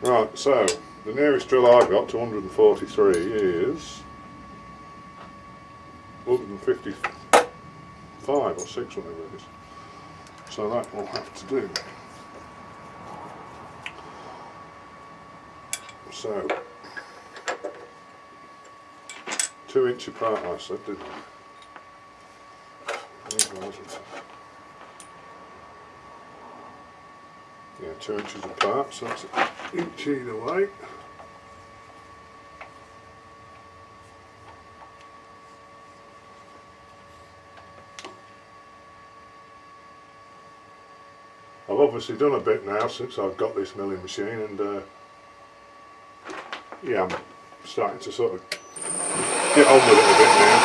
Right, so the nearest drill I've got to 143 is 155 or 6, whatever it is. So that will have to do. So 2 inch apart I said, didn't I? Yeah, 2 inches apart, so that's an inch either way. I've obviously done a bit now since I've got this milling machine, and yeah, I'm starting to sort of get on with it a bit now.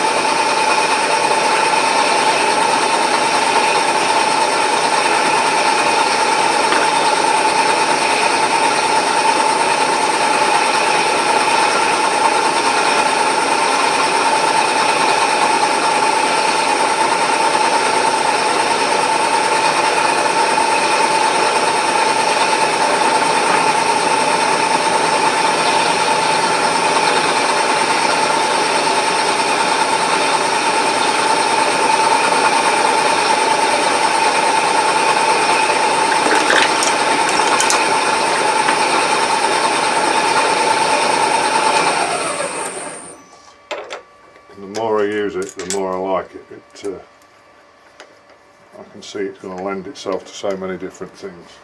The more I use it, the more I like it. I can see it's going to lend itself to so many different things.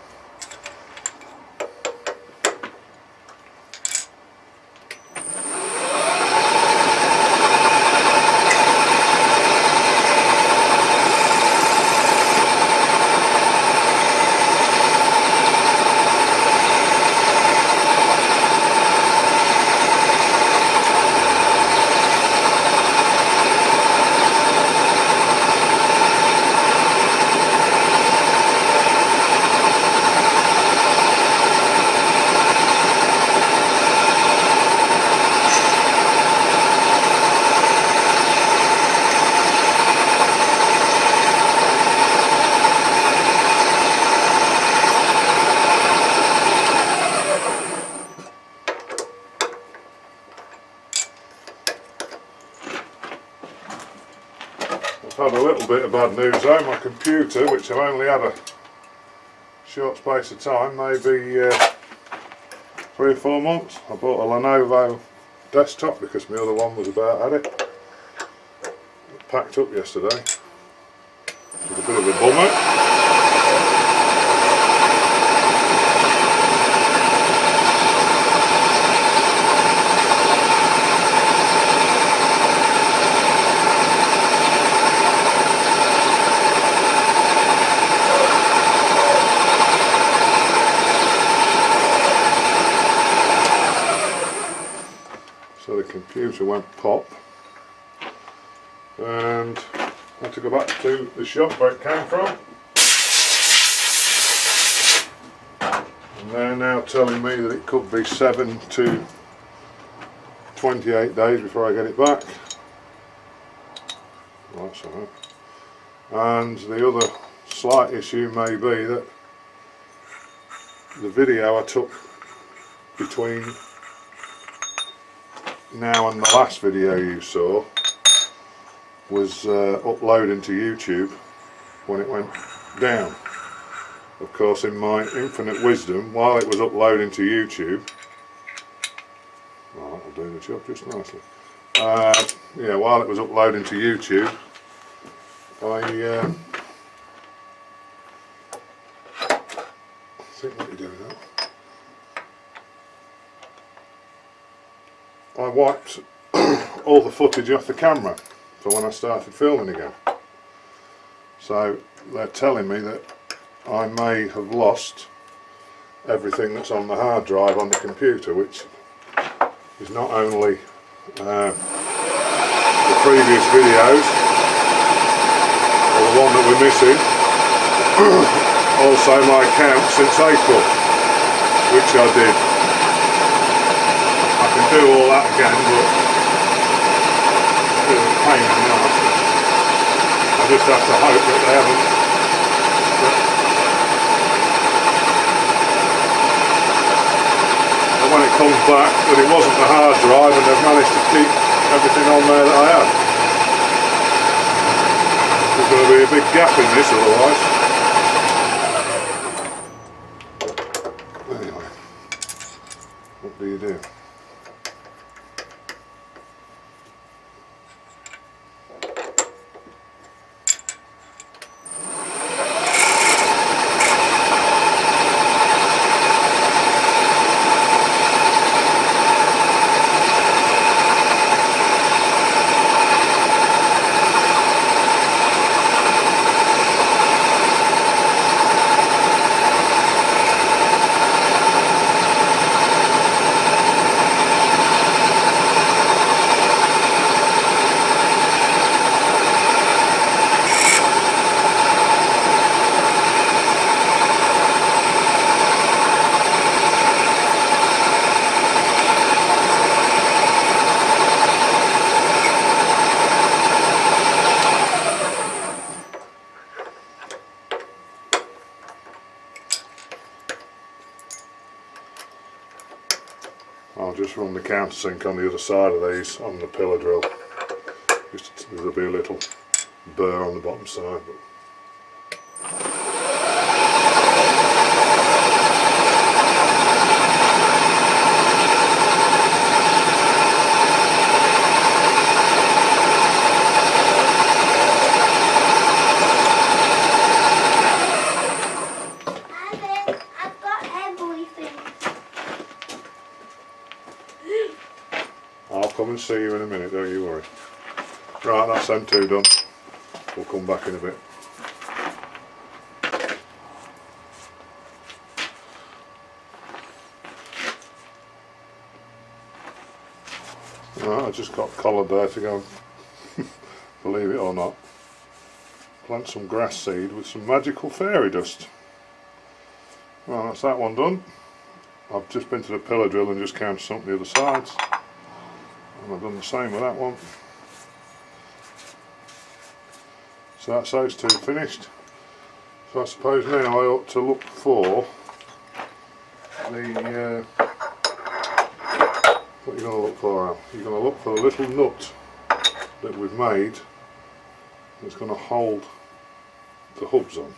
I've had a little bit of bad news though. My computer, which I've only had a short space of time, maybe 3 or 4 months. I bought a Lenovo desktop because my other one was about at it. It packed up yesterday. It was a bit of a bummer. So the computer went pop, and I had to go back to the shop where it came from, and they're now telling me that it could be 7 to 28 days before I get it back. That's all right. And the other slight issue may be that the video I took between now and the last video you saw was uploading to YouTube when it went down. Of course, in my infinite wisdom, while it was uploading to YouTube, well, that'll do the job just nicely. Yeah, while it was uploading to YouTube, I think what you're doing now. I wiped all the footage off the camera for when I started filming again. So they're telling me that I may have lost everything that's on the hard drive on the computer, which is not only the previous videos, or the one that we're missing, also my account since April, which I did. I can do all that again, but it's a pain in the arse. I just have to hope that they haven't. comes back that it wasn't the hard drive and they've managed to keep everything on there that I had. There's going to be a big gap in this otherwise. Anyway, what do you do? I'll just run the countersink on the other side of these on the pillar drill. Just there'll be a little burr on the bottom side. But I'll come and see you in a minute, don't you worry. Right, that's them two done. We'll come back in a bit. Right, I just got collared there to go, believe it or not, plant some grass seed with some magical fairy dust. Well, that's that one done. I've just been to the pillar drill and just countersunk the other sides. And I've done the same with that one. So that's those two finished. So I suppose now I ought to look for the what are you going to look for, Al? You're going to look for the little nut that we've made that's going to hold the hubs on.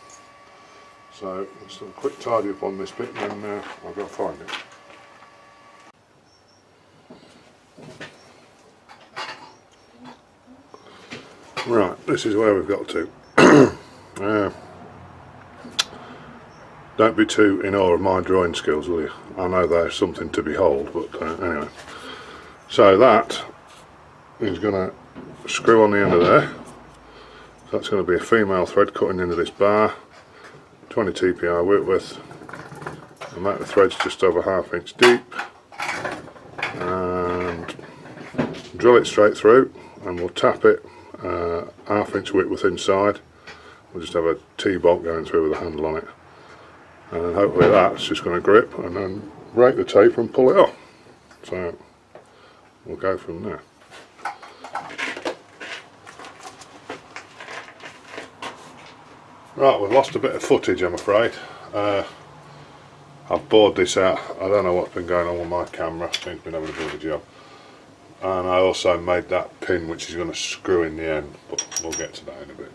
So let's do a quick tidy up on this bit and then I'll go find it. Right, this is where we've got to. Don't be too in awe of my drawing skills, will you? I know there's something to behold, but anyway. So that is going to screw on the end of there. So that's going to be a female thread cutting into this bar, 20 TPI whip width. The amount of threads just over 1/2 inch deep, and drill it straight through, and we'll tap it 1/2 inch width inside. We'll just have a T-bolt going through with a handle on it, and then hopefully that's just going to grip, and then break the taper and pull it off. So we'll go from there. Right, we've lost a bit of footage, I'm afraid. I've bored this out. I don't know what's been going on with my camera. It's been having a bit of a job. And I also made that pin which is going to screw in the end, but we'll get to that in a bit.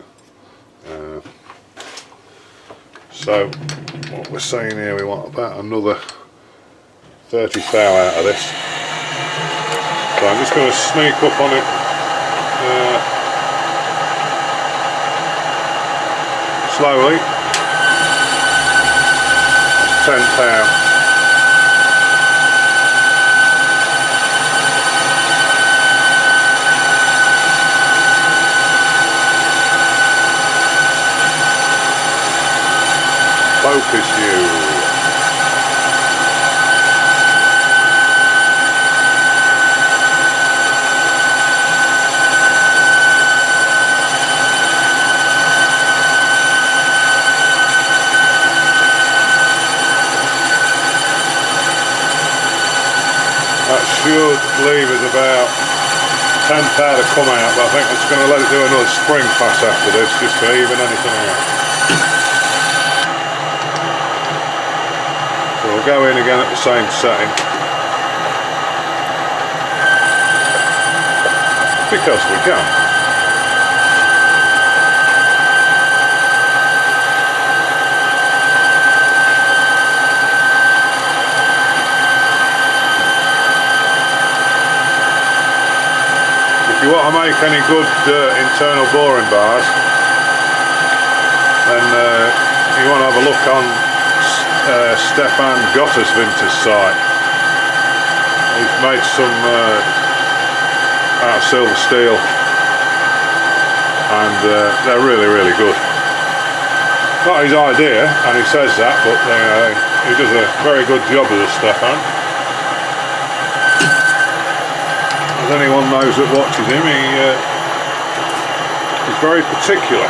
So what we're saying here, we want about another 30 thou out of this. So I'm just going to sneak up on it slowly. 10 thou. Focus you. That should leave us about 10 thou to come out, but I think I'm just going to let it do another spring pass after this just to even anything out. So we'll go in again at the same setting. because we can. If you want to make any good internal boring bars, then you want to have a look on Stefan Gotterswinter's site. He's made some out of silver steel, and they're really good. Not his idea, and he says that, but he does a very good job of this, Stefan. As anyone knows that watches him, he's very particular.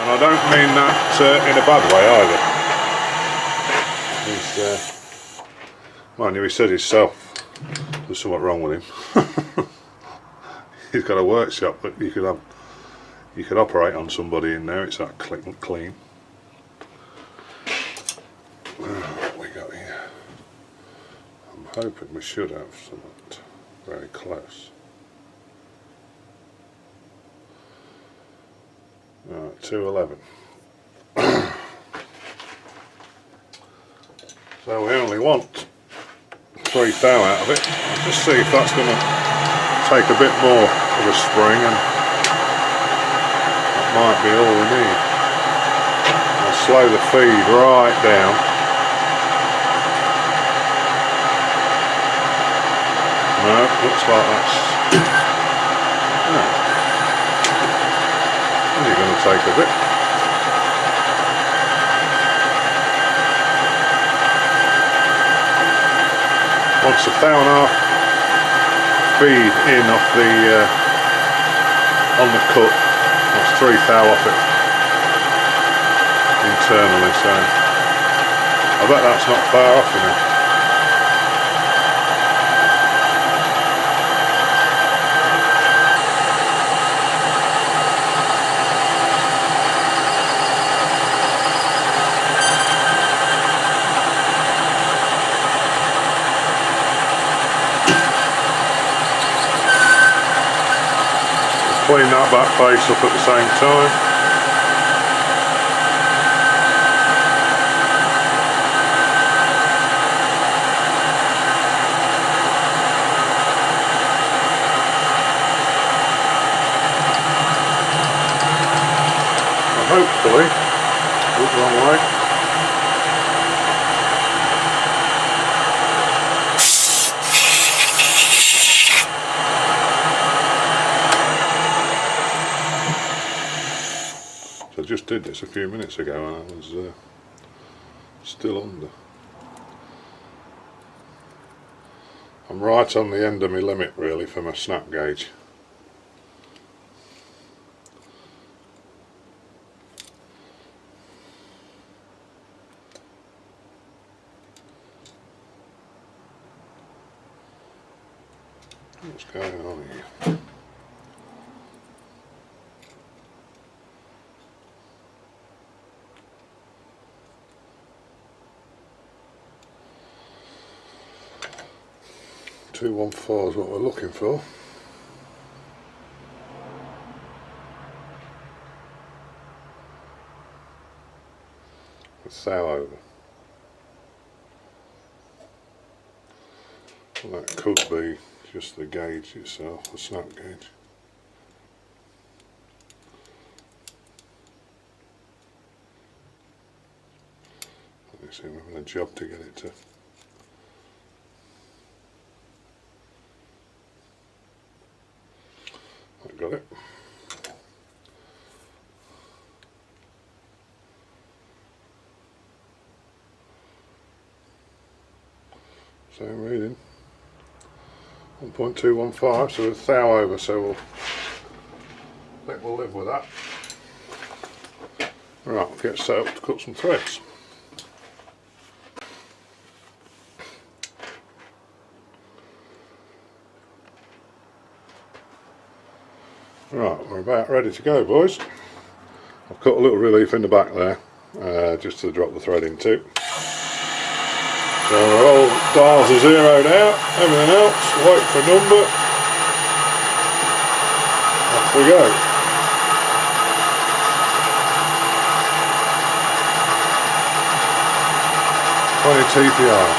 And I don't mean that in a bad way either. Mind you, he said himself there's something wrong with him. He's got a workshop that you could operate on somebody in there. It's that clean. What we got here? I'm hoping we should have something very close. Right, 211. So we only want 3 thou out of it. I'll just see if that's going to take a bit more of a spring, and that might be all we need. I'll slow the feed right down. No, looks like that's... No. Only going to take a bit. Once a thou and a half feed in off the on the cut, that's 3 thou off it internally, so I bet that's not far off enough. Clean that back face up at the same time. And hopefully, look the wrong way. I just did this a few minutes ago and I was still under. I'm right on the end of my limit really for my snap gauge. What's going on here? 214 is what we're looking for. With thou over. Well, that could be just the gauge itself, the snap gauge. I see we're having a job to get it to. I got it. Same reading. 1.215, so a thou over, so I think we'll live with that. Right, we'll get set up to cut some threads. Right, we're about ready to go, boys. I've cut a little relief in the back there, just to drop the thread into. So we're all Dials are zeroed out, everything else, wait for a number, off we go. TPR.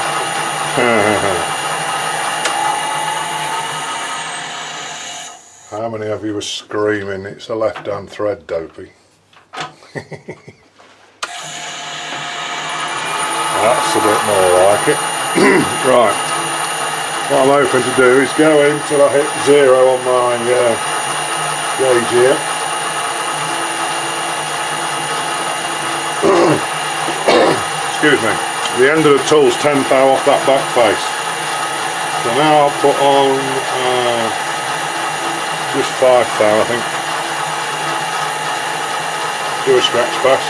How many of you were screaming, it's a left-hand thread, dopey? That's a bit more like it. Right, what I'm hoping to do is go in till I hit 0 on my gauge here. Excuse me. The end of the tool's 10 thou off that back face. So now I'll put on just 5 thou, I think. Do a scratch pass.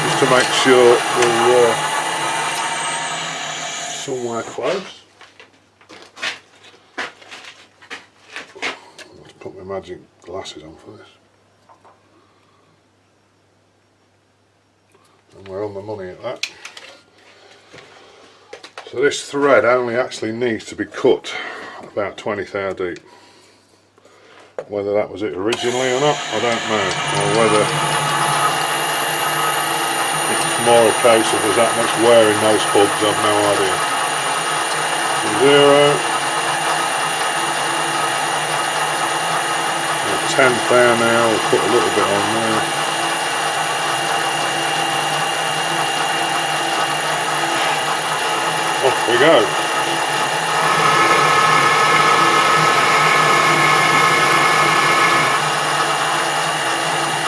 Just to make sure we're somewhere close. Let's put my magic glasses on for this. And we're on the money at that. So this thread only actually needs to be cut about 20 thou deep. Whether that was it originally or not, I don't know. Or whether it's more a case of there's that much wear in those hubs, I've no idea. 0. 10 thou now, we'll put a little bit on there. Off we go.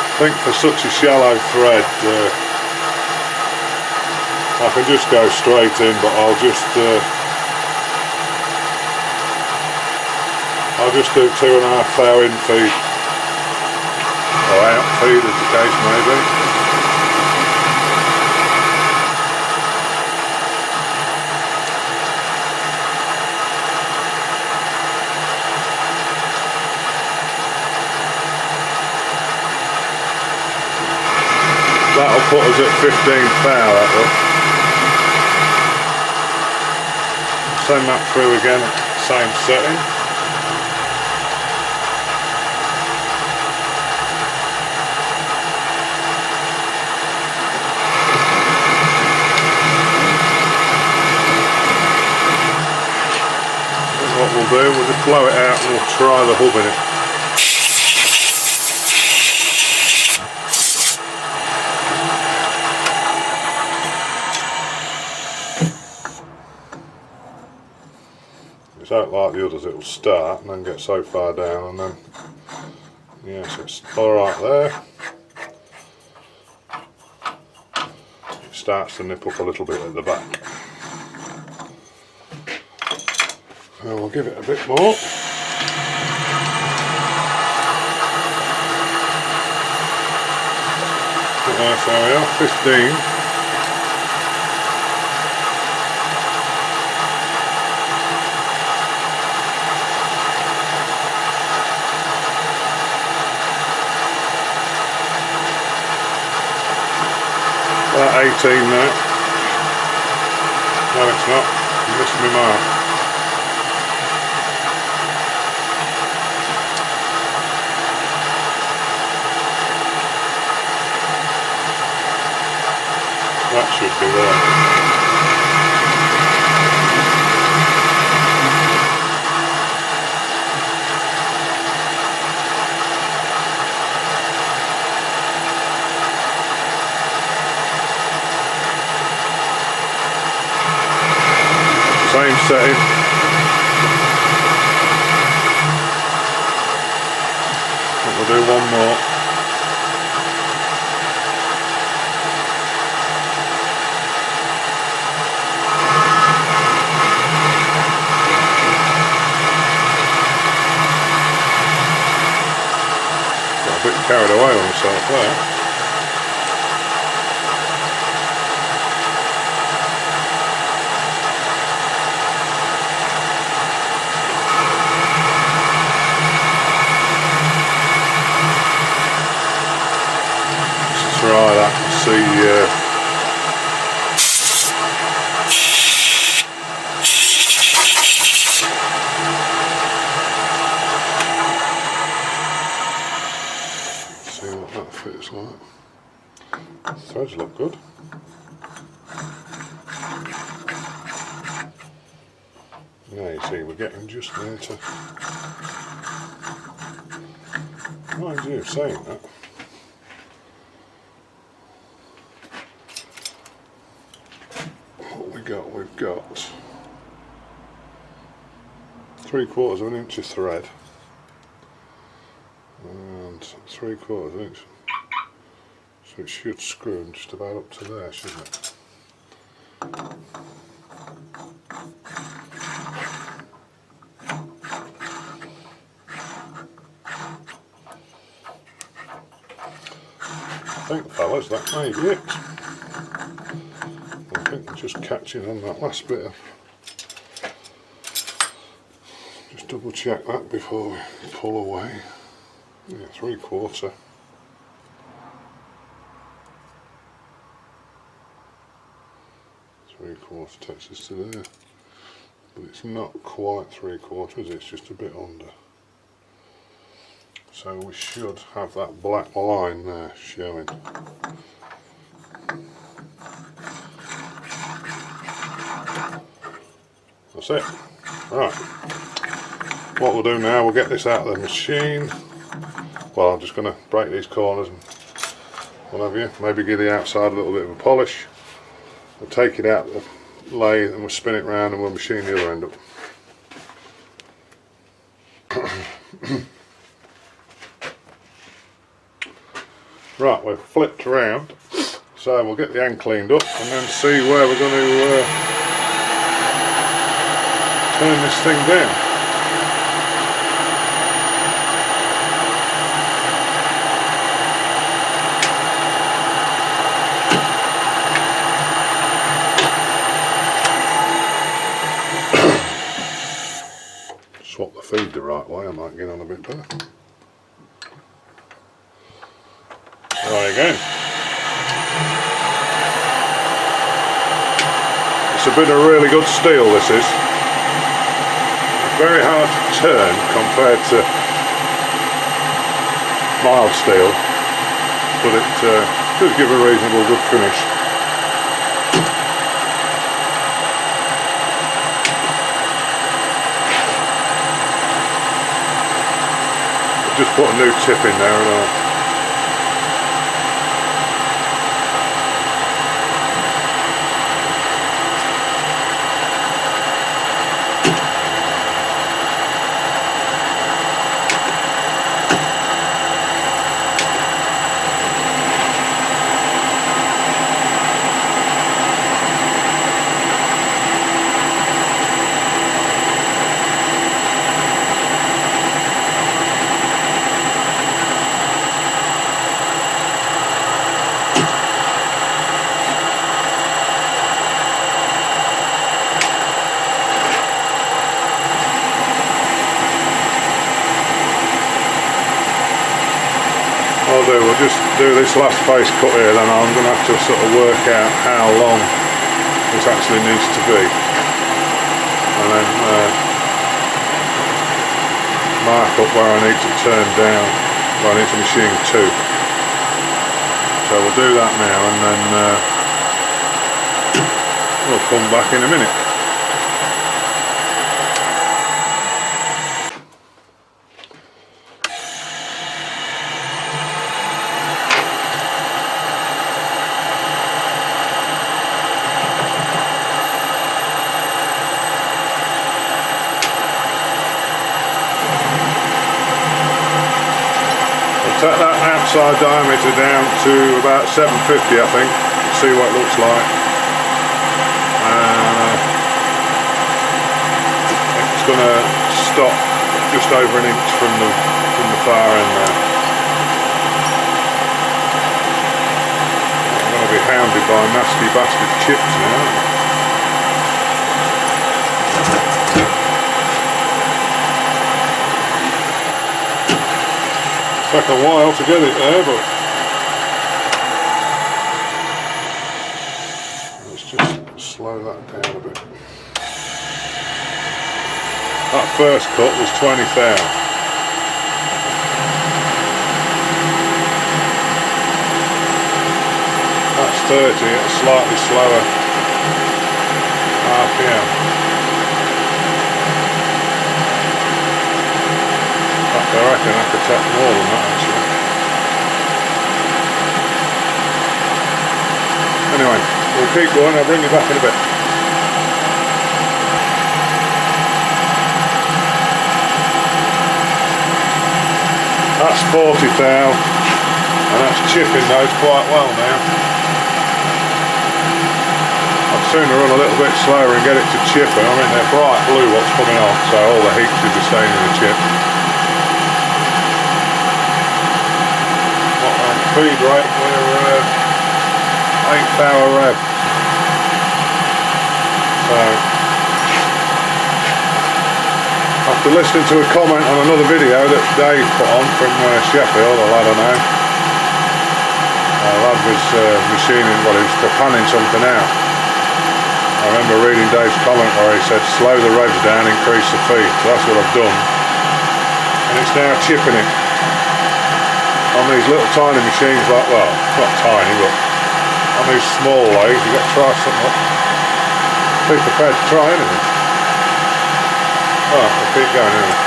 I think for such a shallow thread, I can just go straight in, but I'll just do 2.5 thou in feed. Or out feed, as the case may be. That'll put us at 15 thou, that will. Send that through again at the same setting. What we'll do, we'll just blow it out and we'll try the hub in it. It's not like the others, it'll start and then get so far down and then, yes, it's alright there. It starts to nip up a little bit at the back. And we'll give it a bit more. Nice, there we are, 15. About 18 now. No, it's not. You missed me mark. That should be there. Same setting. We'll do one more. Got a bit carried away on myself there. see see what that fits like. Threads look good. Now you see we're getting just near to, mind you saying that, what we've got 3/4 of an inch of thread and 3/4 of an inch, so it should screw just about up to there, shouldn't it? I think, fellas, that may be it. I think we're just catching on that last bit of, just double check that before we pull away. Yeah, 3/4. Three-quarter takes us to there, but it's not quite 3/4, it's just a bit under. So we should have that black line there showing. That's it. Right. What we'll do now, we'll get this out of the machine. Well, I'm just going to break these corners and what have you. Maybe give the outside a little bit of a polish. We'll take it out the lathe and we'll spin it round and we'll machine the other end up. Right, we've flipped around, so we'll get the end cleaned up and then see where we're going to turn this thing down. Swap the feed the right way, I might get on a bit better. Right again. It's a bit of really good steel, this is. Very hard to turn compared to mild steel, but it does give a reasonable good finish. I've just put a new tip in there and all. We'll just do this last face cut here, then I'm going to have to sort of work out how long this actually needs to be, and then mark up where I need to turn down, where I need to machine to. So we'll do that now and then we'll come back in a minute. Set that outside diameter down to about 750, I think. See what it looks like. It's going to stop just over an inch from the far end there. I'm going to be hounded by nasty bastard chips now. Took a while to get it there, but Slow that down a bit. That first cut was 20 thou. That's 30 at a slightly slower RPM. I reckon I could take more than that actually. Anyway, we'll keep going, I'll bring you back in a bit. That's 40 thou, and that's chipping those quite well now. I'd sooner run a little bit slower and get it to chip, and I mean they're bright blue what's coming off, so all the heat should be staying in the chip. What on feed rate, we're 8 thou a rev. So, after listening to a comment on another video that Dave put on from Sheffield, a lad I know, a lad was machining, well he was panning something out. I remember reading Dave's comment where he said slow the revs down, increase the feed, so that's what I've done. And it's now chipping it. On these little tiny machines like, well, not tiny, but on these small lathes, you've got to try something up. Be prepared to try anything. Oh, I'll keep going anyway.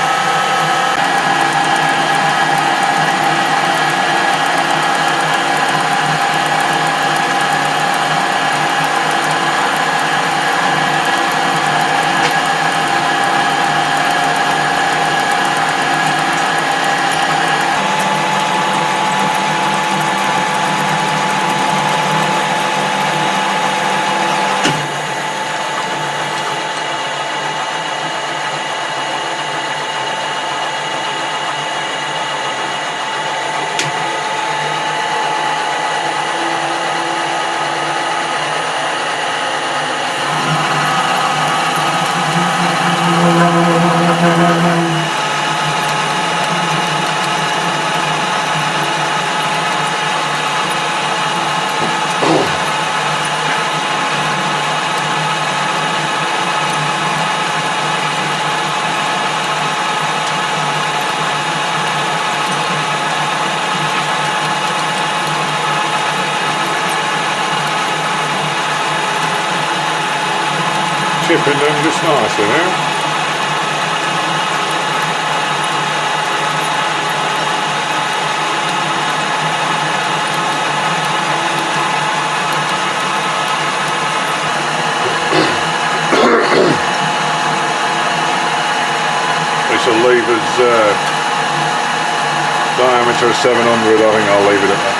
Chipping them just nicely now. This will leave us diameter of 700, I think I'll leave it at that.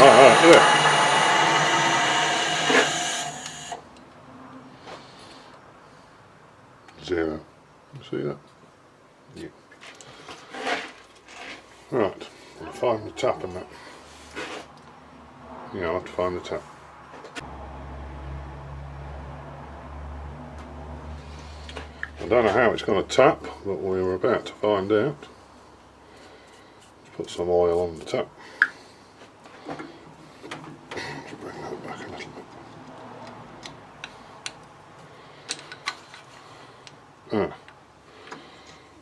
Alright, yeah. Zero. See that? Yeah. Right, I'll find the tap and that. Yeah, I'll have to find the tap. I don't know how it's going to tap, but we were about to find out. Put some oil on the tap. Bring that back a little bit. Ah.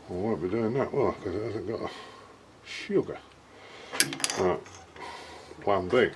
I won't be doing that, will I? Because it hasn't got a sugar. Right. Plan B.